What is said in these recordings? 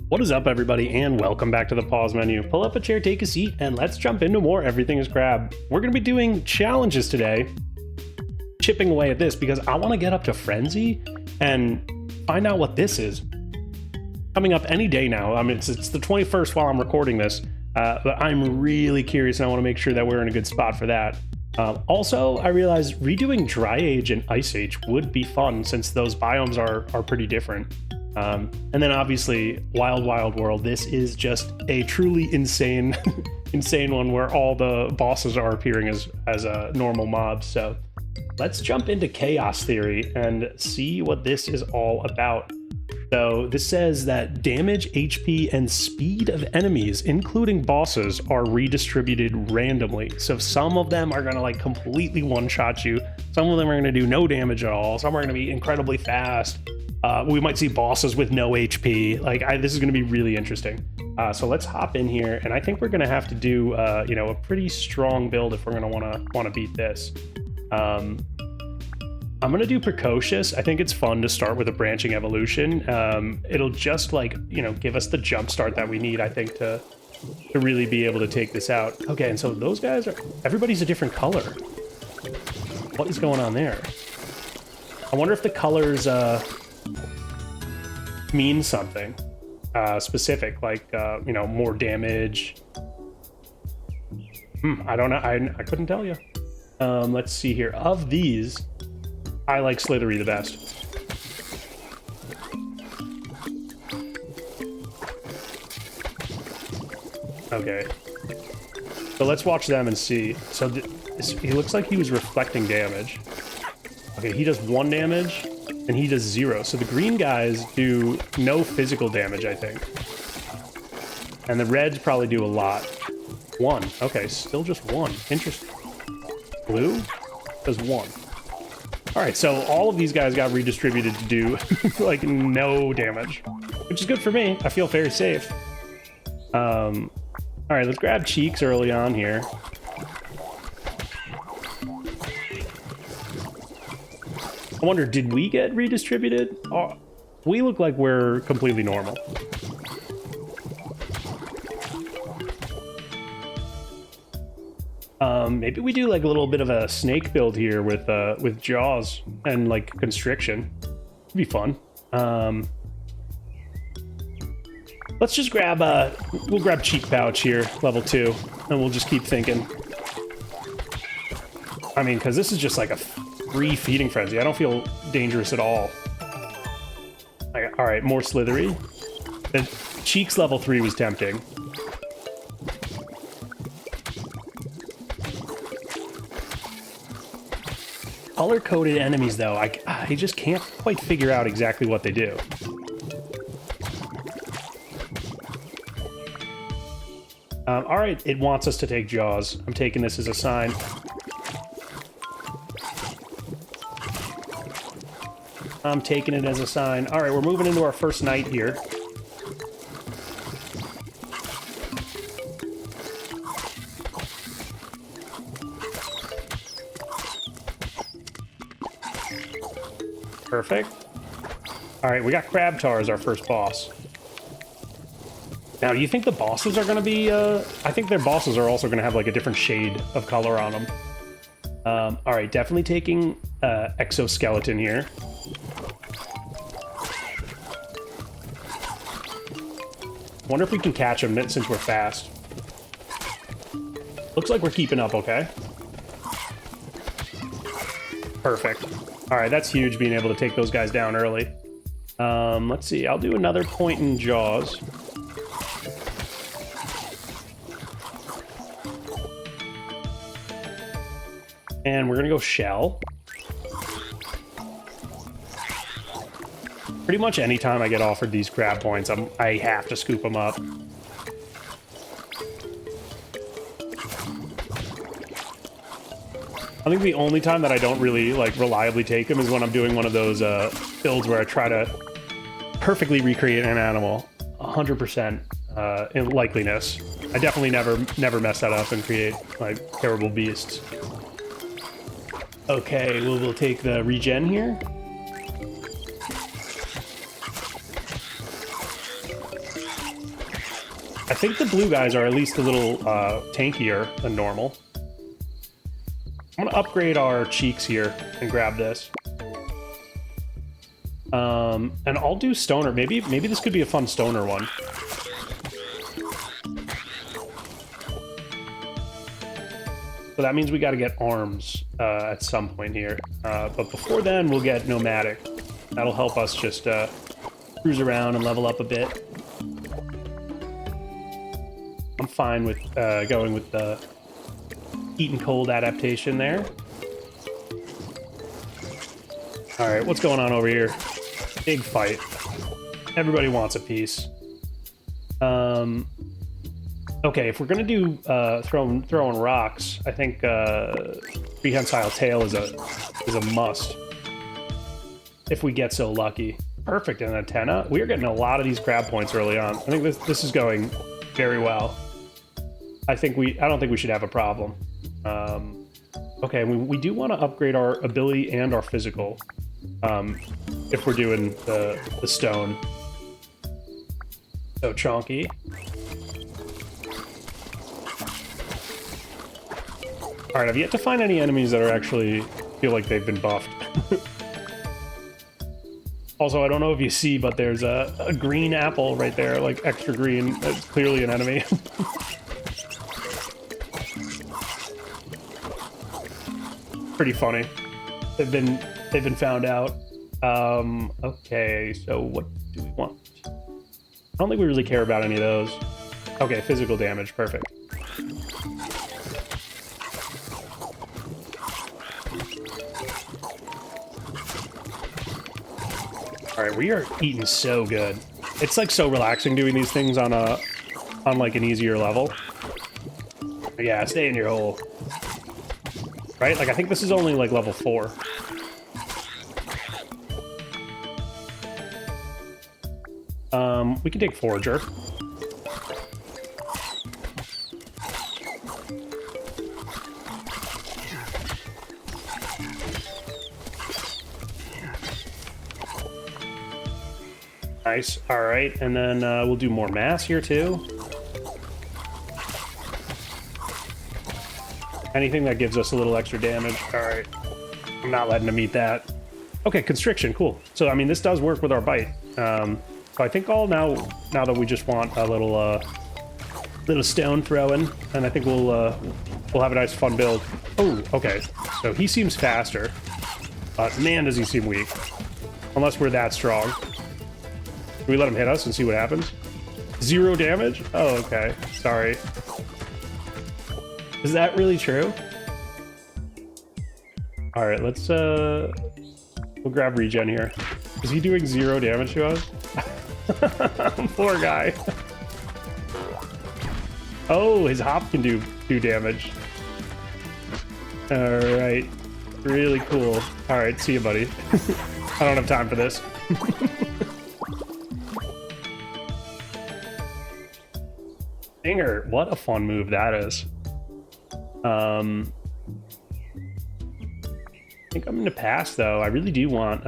What is up, everybody, and welcome back to the pause menu. Pull up a chair, take a seat, and let's jump into more Everything is Crab. We're going to be doing challenges today, chipping away at this because I want to get up to Frenzy and find out what this is. Coming up any day now. I mean, it's the 21st while I'm recording this, but I'm really curious and I want to make sure that we're in a good spot for that. Also, I realized redoing Dry Age and Ice Age would be fun since those biomes are pretty different. And then obviously Wild World. This is just a truly insane insane one where all the bosses are appearing as normal mobs. So let's jump into Chaos Theory and see what this is all about. So this says that damage, HP, and speed of enemies, including bosses, are redistributed randomly. So some of them are going to like completely one-shot you. Some of them are going to do no damage at all. Some are going to be incredibly fast. We might see bosses with no HP. This is going to be really interesting. So let's hop in here, and I think we're going to have to do a pretty strong build if we're going to want to beat this. I'm going to do Precocious. I think it's fun to start with a branching evolution. It'll just give us the jump start that we need, I think, to really be able to take this out. Okay, and so those guys everybody's a different color. What is going on there? I wonder if the colors mean something specific, like more damage. I don't know. I couldn't tell you. Let's see here. Of these, I like Slithery the best. Okay. So let's watch them and see. So he looks like he was reflecting damage. Okay, he does 1 damage, and he does 0. So the green guys do no physical damage, I think. And the reds probably do a lot. 1. Okay, still just 1. Interesting. Blue does 1. All right, so all of these guys got redistributed to do like no damage, which is good for me. I feel very safe. All right, let's grab Cheeks early on here. I wonder, did we get redistributed? Oh, we look like we're completely normal. Maybe we do like a little bit of a snake build here with Jaws and like Constriction. It'd be fun. Let's just grab we'll grab Cheek Pouch here, level 2, and we'll just keep thinking. I mean, because this is just like a free feeding frenzy. I don't feel dangerous at all. All right, more Slithery. The Cheeks level 3 was tempting. Color-coded enemies, though, I just can't quite figure out exactly what they do. All right, it wants us to take Jaws. I'm taking this as a sign. I'm taking it as a sign. All right, we're moving into our first night here. Perfect. All right, we got Crabtar as our first boss. Now, do you think the bosses are going to be... I think their bosses are also going to have like a different shade of color on them. All right, definitely taking Exoskeleton here. Wonder if we can catch him since we're fast. Looks like we're keeping up okay. Perfect. All right, that's huge, being able to take those guys down early. Let's see, I'll do another point in Jaws. And we're gonna go Shell. Pretty much anytime I get offered these crab points, I have to scoop them up. I think the only time that I don't really reliably take them is when I'm doing one of those builds where I try to perfectly recreate an animal, 100% in likeliness. I definitely never mess that up and create like terrible beasts. Okay, we'll take the regen here. I think the blue guys are at least a little tankier than normal. I'm gonna upgrade our cheeks here and grab this. And I'll do stoner. Maybe this could be a fun stoner one. So that means we got to get arms at some point here. But before then, we'll get nomadic. That'll help us just cruise around and level up a bit. I'm fine with going with the heat and cold adaptation there. All right, what's going on over here? Big fight. Everybody wants a piece. Okay, if we're gonna do throwing rocks, I think prehensile tail is a must. If we get so lucky. Perfect, an antenna. We are getting a lot of these crab points early on. I think this is going very well. I don't think we should have a problem. Okay, we do want to upgrade our ability and our physical. If we're doing the stone. So chonky. Alright, I've yet to find any enemies that are actually feel like they've been buffed. Also, I don't know if you see, but there's a green apple right there, like extra green. That's clearly an enemy. Pretty funny. They've been found out. Okay, so what do we want? I don't think we really care about any of those. Okay, physical damage, perfect. All right, we are eating so good. It's like so relaxing doing these things on like an easier level. Yeah, stay in your hole. Right? Like I think this is only like level 4. We can take Forager. Nice. All right, and then we'll do more mass here too. Anything that gives us a little extra damage. All right. I'm not letting him eat that. Okay, constriction, cool. So I mean, this does work with our bite. So I think now that we just want a little stone throwing, and I think we'll have a nice fun build. Oh, okay. So he seems faster, but man, does he seem weak. Unless we're that strong. Can we let him hit us and see what happens? 0 damage? Oh, okay. Sorry. Is that really true? All right, let's we'll grab regen here. Is he doing 0 damage to us? Poor guy. Oh, his hop can do damage. All right, really cool. All right, see you, buddy. I don't have time for this. Stinger, what a fun move that is. I think I'm gonna pass though. I really do want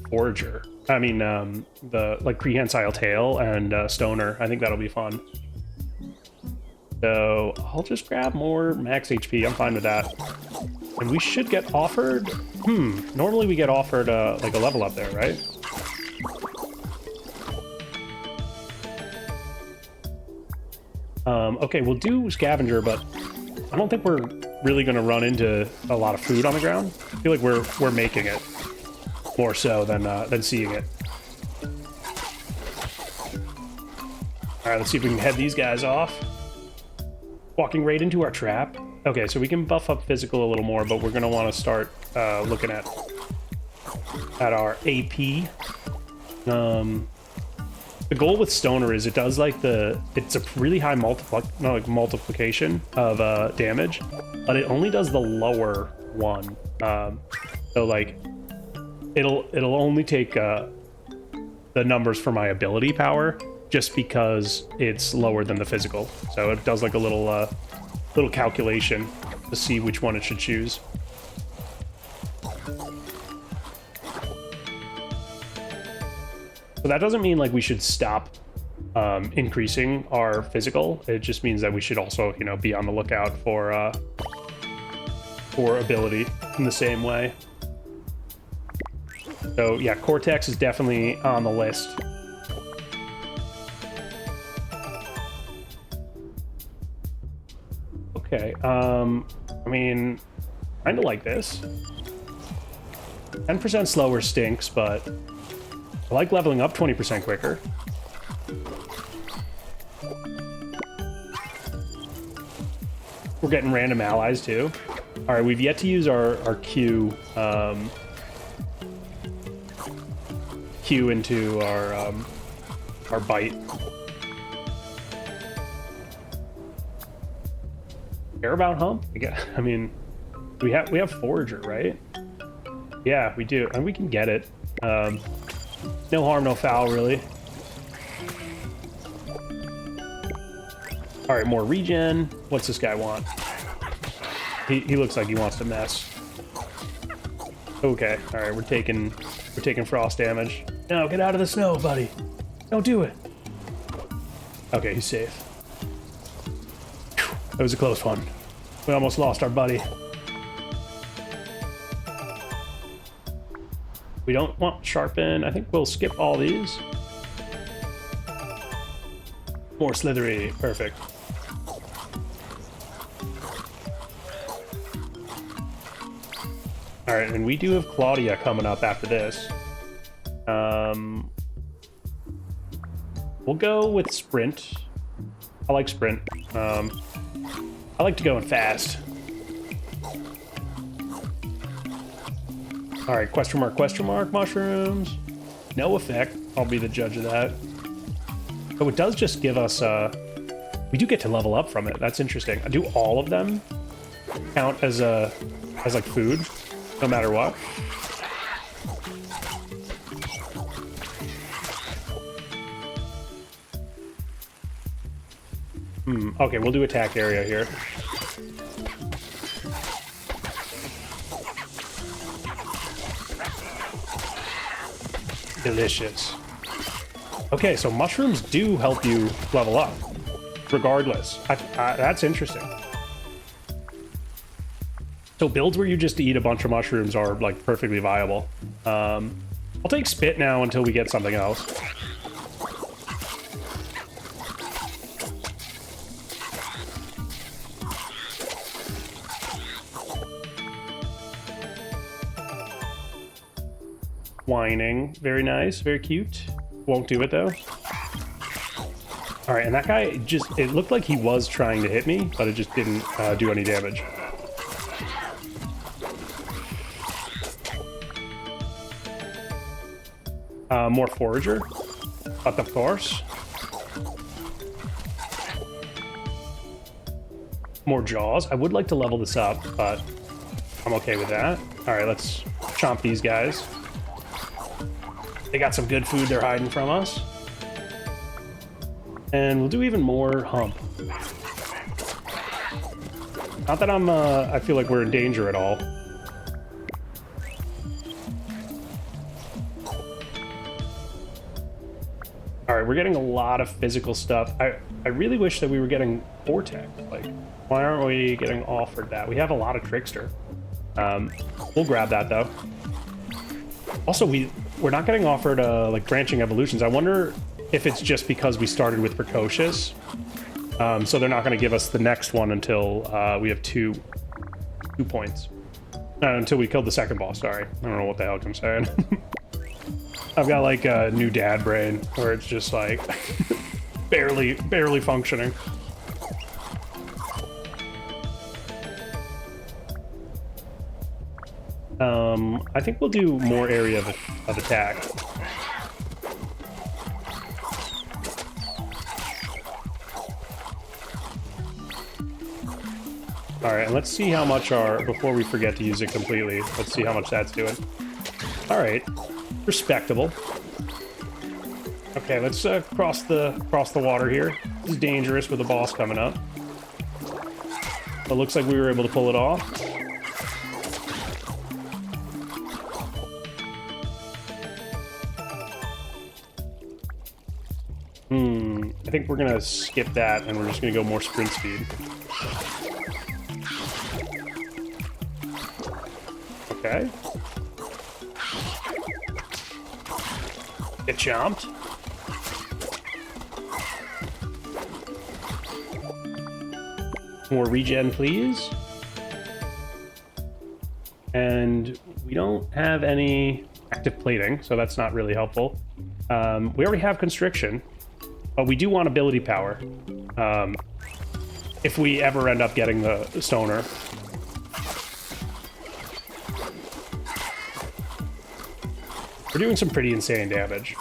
Forager. I mean, the like prehensile tail and stoner. I think that'll be fun. So I'll just grab more max HP. I'm fine with that. And we should get offered. Normally we get offered like a level up there, right? Okay, we'll do scavenger, but I don't think we're really going to run into a lot of food on the ground. I feel like we're making it more so than seeing it. All right, let's see if we can head these guys off. Walking right into our trap. Okay, so we can buff up physical a little more, but we're going to want to start looking at our AP. The goal with stoner is it does like it's a really high multiplication of damage, but it only does the lower one. So like it'll only take the numbers for my ability power just because it's lower than the physical. So it does like a little calculation to see which one it should choose. So that doesn't mean like we should stop increasing our physical. It just means that we should also, you know, be on the lookout for ability in the same way. So yeah, Cortex is definitely on the list. Okay, I mean, kind of like this. 10% slower stinks, but I like leveling up 20% quicker. We're getting random allies too. All right, we've yet to use our Q into our bite. Care about hump? I mean, we have forager, right? Yeah, we do, and we can get it. No harm, no foul, really. All right, more regen. What's this guy want? He looks like he wants to mess. Okay, all right, we're taking frost damage. No, get out of the snow, buddy. Don't do it. Okay, he's safe. Whew, that was a close one. We almost lost our buddy. We don't want sharpen. I think we'll skip all these. More slithery. Perfect. All right, and we do have Clawdia coming up after this. We'll go with sprint. I like sprint. I like to go in fast. All right, question mark, mushrooms. No effect. I'll be the judge of that. So it does just give us, we do get to level up from it. That's interesting. Do all of them count as like food, no matter what? Okay, we'll do attack area here. Delicious. Okay, so mushrooms do help you level up, regardless. That's interesting. So builds where you just eat a bunch of mushrooms are like perfectly viable. I'll take spit now until we get something else. Whining, very nice, very cute. Won't do it though. All right, and that guy just, it looked like he was trying to hit me, but it just didn't do any damage. More forager, but of course. More jaws. I would like to level this up, but I'm okay with that. All right, let's chomp these guys. They got some good food they're hiding from us. And we'll do even more hump. Not that I feel like we're in danger at all. All right, we're getting a lot of physical stuff. I really wish that we were getting Vortex. Like, why aren't we getting offered that? We have a lot of Trickster. We'll grab that though. Also, we're not getting offered like branching evolutions. I wonder if it's just because we started with Precocious. So they're not going to give us the next one until we have two points. Until we killed the second boss, sorry. I don't know what the hell I'm saying. I've got like a new dad brain where it's just like barely functioning. I think we'll do more area of attack. All right, and let's see how much before we forget to use it completely, let's see how much that's doing. All right, respectable. Okay, let's cross the water here. This is dangerous with the boss coming up. It looks like we were able to pull it off. I think we're gonna skip that and we're just gonna go more sprint speed. Okay. Get chomped. More regen, please. And we don't have any active plating, so that's not really helpful. We already have constriction, but we do want ability power. If we ever end up getting the stoner. We're doing some pretty insane damage.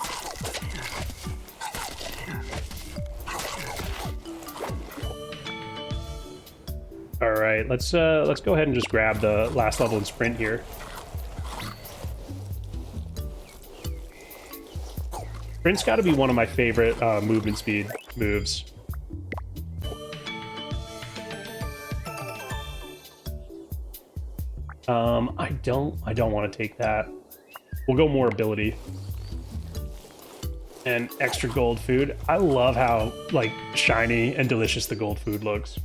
All right, let's go ahead and just grab the last level in sprint here. Sprint's got to be one of my favorite movement speed moves. I don't want to take that. We'll go more ability. And extra gold food. I love how, like, shiny and delicious the gold food looks.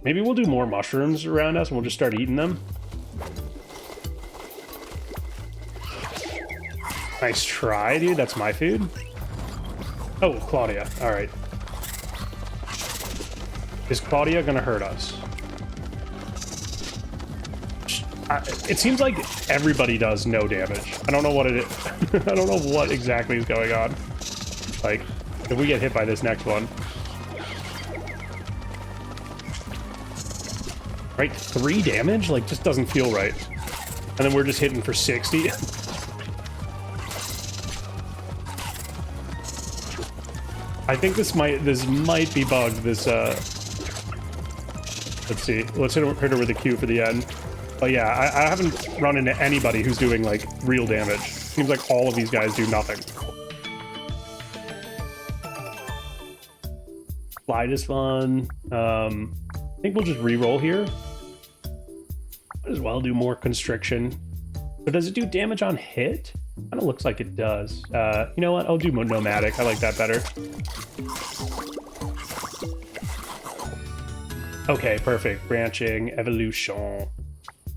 Maybe we'll do more mushrooms around us and we'll just start eating them. Nice try, dude. That's my food. Oh, Clawdia. All right. Is Clawdia gonna hurt us? It seems like everybody does no damage. I don't know what it is. I don't know what exactly is going on. Like, if we get hit by this next one. Right, 3 damage? Like, just doesn't feel right. And then we're just hitting for 60. I think this might be bugged, this, let's see. Let's hit her with a Q for the end. But yeah, I haven't run into anybody who's doing, like, real damage. Seems like all of these guys do nothing. Slide is fun. I think we'll just re-roll here. Might as well do more constriction. So does it do damage on hit? Kind of looks like it does. You know what? I'll do nomadic. I like that better. Okay, perfect. Branching, evolution.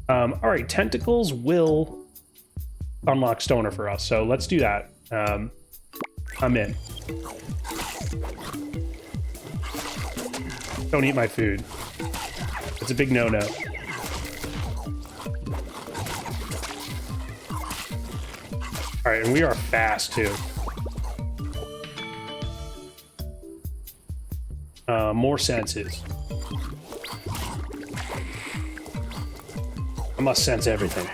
All right, tentacles will unlock stoner for us, so let's do that. I'm in. Don't eat my food. It's a big no-no. All right, and we are fast too. More senses. I must sense everything.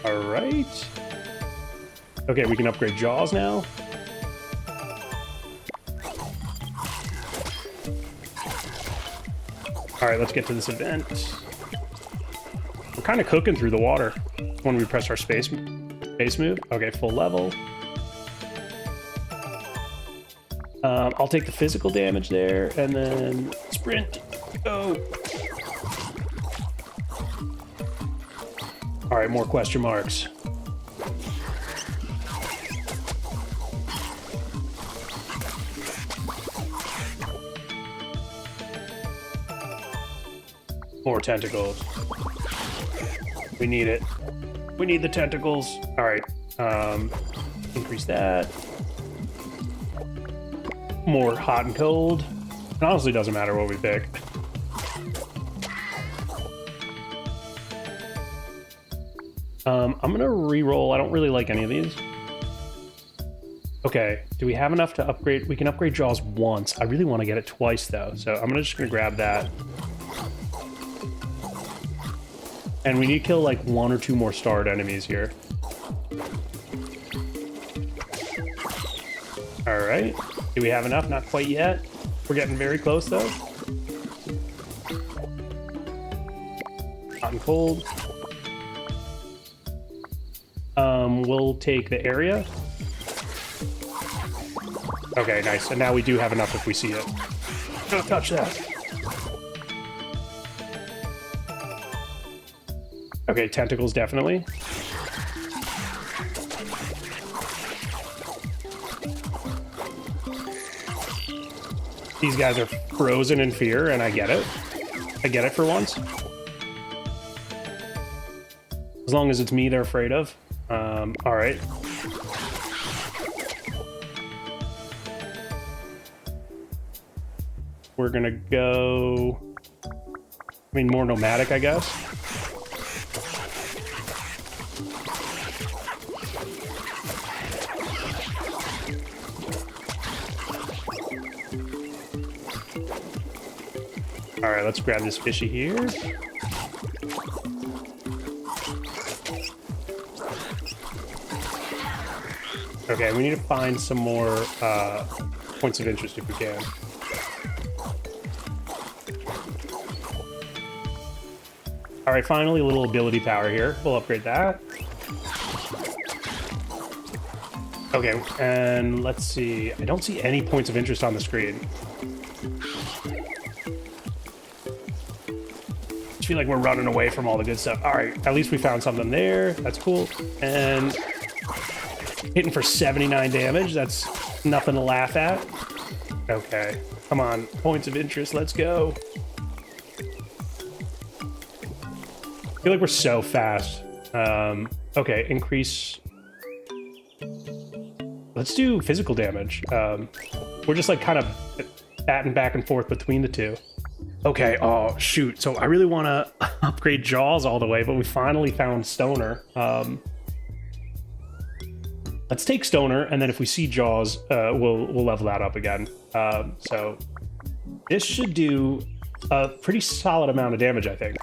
All right. Okay, we can upgrade jaws now. All right, let's get to this event. We're kind of cooking through the water when we press our space move. Okay, full level. I'll take the physical damage there, and then sprint. Go. All right, more question marks. More tentacles. We need it. We need the tentacles. All right. Increase that. More hot and cold. It honestly doesn't matter what we pick. I'm gonna re-roll. I don't really like any of these. Okay, do we have enough to upgrade? We can upgrade jaws once. I really want to get it twice though, so I'm just gonna grab that. And we need to kill like 1 or 2 more starred enemies here. All right. Do we have enough? Not quite yet. We're getting very close though. Hot and cold. We'll take the area. Okay, nice. And now we do have enough if we see it. Don't touch that. Okay, tentacles definitely. These guys are frozen in fear, and I get it. I get it for once. As long as it's me they're afraid of. All right. We're gonna go... I mean, more nomadic, I guess. All right, let's grab this fishy here. Okay, we need to find some more points of interest if we can. All right, finally a little ability power here. We'll upgrade that. Okay, and let's see. I don't see any points of interest on the screen. I feel like we're running away from all the good stuff. All right, at least we found something there. That's cool. And hitting for 79 damage. That's nothing to laugh at. Okay, come on. Points of interest. Let's go. I feel like we're so fast. Okay, increase. Let's do physical damage. We're just like kind of batting back and forth between the two. Okay, oh shoot. So I really want to upgrade Jaws all the way, but we finally found Stoner. Let's take Stoner, and then if we see Jaws, we'll level that up again. So this should do a pretty solid amount of damage, I think.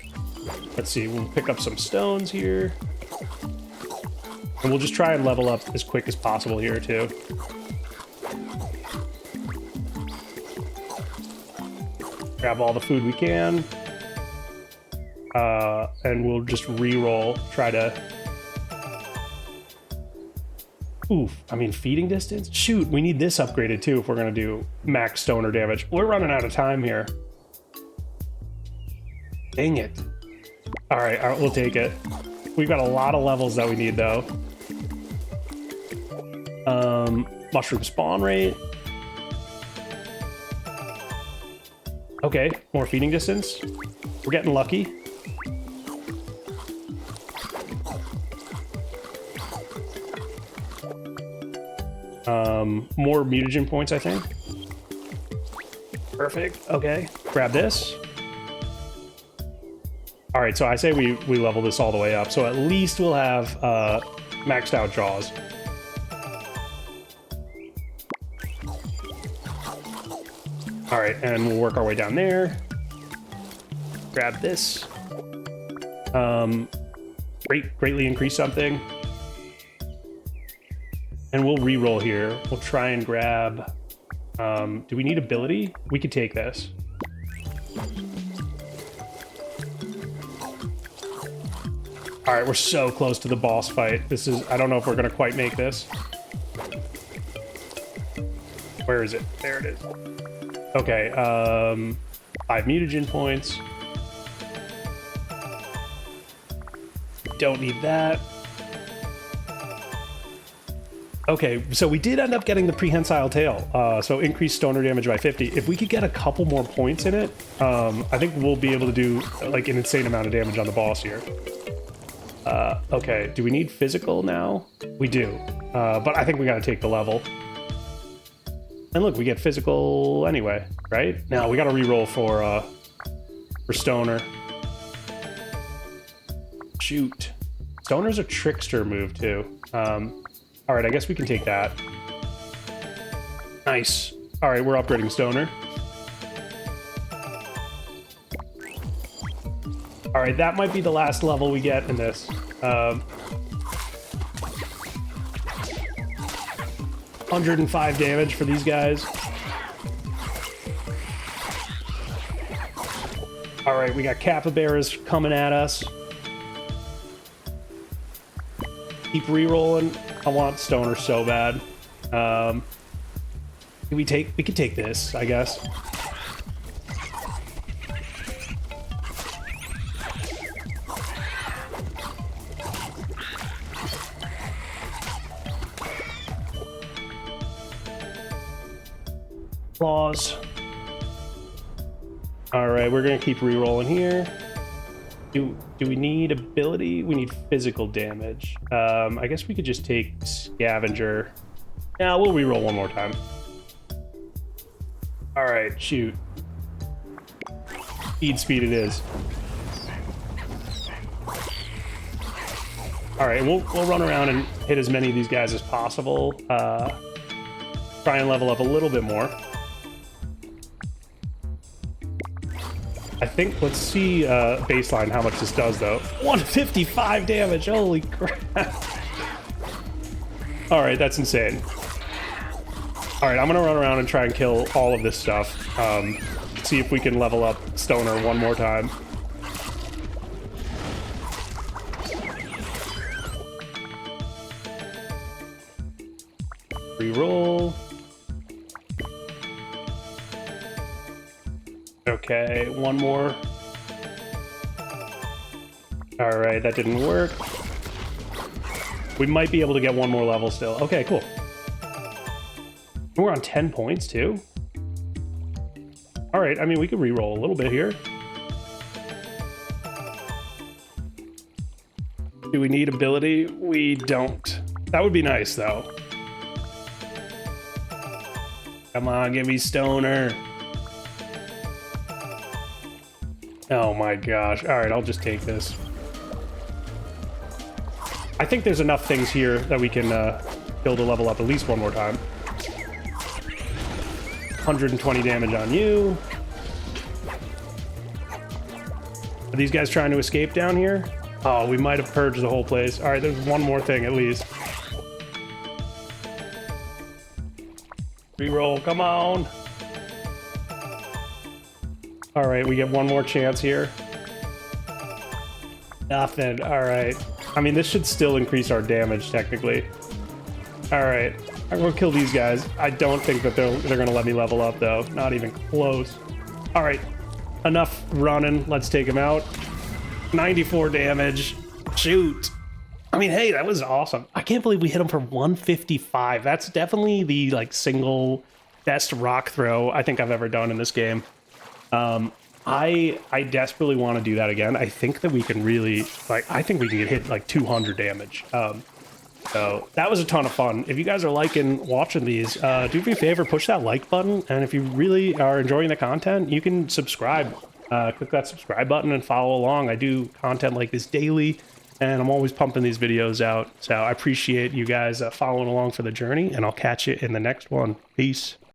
Let's see, we'll pick up some stones here. And we'll just try and level up as quick as possible here, too. Grab all the food we can. And we'll just re-roll, try to... Oof, I mean, feeding distance? Shoot, we need this upgraded, too, if we're going to do max Stoner damage. We're running out of time here. Dang it. All right, we'll take it. We've got a lot of levels that we need, though. Mushroom spawn rate. Okay, more feeding distance. We're getting lucky. More mutagen points, I think. Perfect. Okay, grab this. All right, so I say we level this all the way up. So at least we'll have maxed out Jaws. All right, and we'll work our way down there. Grab this. Greatly increase something. And we'll re-roll here. We'll try and grab... do we need ability? We could take this. All right, we're so close to the boss fight. This is... I don't know if we're going to quite make this. Where is it? There it is. Okay, 5 mutagen points. Don't need that. Okay, so we did end up getting the prehensile tail. So increased Stoner damage by 50. If we could get a couple more points in it, I think we'll be able to do like an insane amount of damage on the boss here. Okay, do we need physical now? We do, but I think we gotta take the level. And look, we get physical anyway, right? Now we gotta re-roll for Stoner. Shoot. Stoner's a trickster move too. All right, I guess we can take that. Nice. All right, we're upgrading Stoner. All right, that might be the last level we get in this. 105 damage for these guys. All right, we got capybaras coming at us. Keep re-rolling. I want Stoner so bad. We could take this, I guess. Claws. All right, we're gonna keep re-rolling here. Do we need ability? We need physical damage. I guess we could just take Scavenger. Yeah, we'll re-roll one more time. All right, shoot. Speed it is. All right, we'll run around and hit as many of these guys as possible. Try and level up a little bit more. I think, let's see baseline how much this does though. 155 damage, holy crap. All right, that's insane. All right, I'm gonna run around and try and kill all of this stuff. See if we can level up Stoner one more time. Reroll. Okay, one more. All right, that didn't work. We might be able to get one more level still. Okay, cool. We're on 10 points too. All right, I mean, we could re-roll a little bit here. Do we need ability? We don't. That would be nice though. Come on, give me Stoner. Oh my gosh. All right, I'll just take this. I think there's enough things here that we can build a level up at least one more time. 120 damage on you. Are these guys trying to escape down here? Oh, we might have purged the whole place. All right, there's one more thing at least. Reroll, come on. All right, we get one more chance here. Nothing, all right. I mean, this should still increase our damage, technically. All right, I'm gonna kill these guys. I don't think that they're gonna let me level up, though. Not even close. All right, enough running. Let's take him out. 94 damage. Shoot. I mean, hey, that was awesome. I can't believe we hit him for 155. That's definitely the, like, single best rock throw I think I've ever done in this game. I desperately want to do that again. I think that we can really, like, I think we can get hit like 200 damage. So that was a ton of fun. If you guys are liking watching these, do me a favor, push that like button. And if you really are enjoying the content, you can subscribe. Click that subscribe button and follow along. I do content like this daily, and I'm always pumping these videos out. So I appreciate you guys following along for the journey, and I'll catch you in the next one. Peace.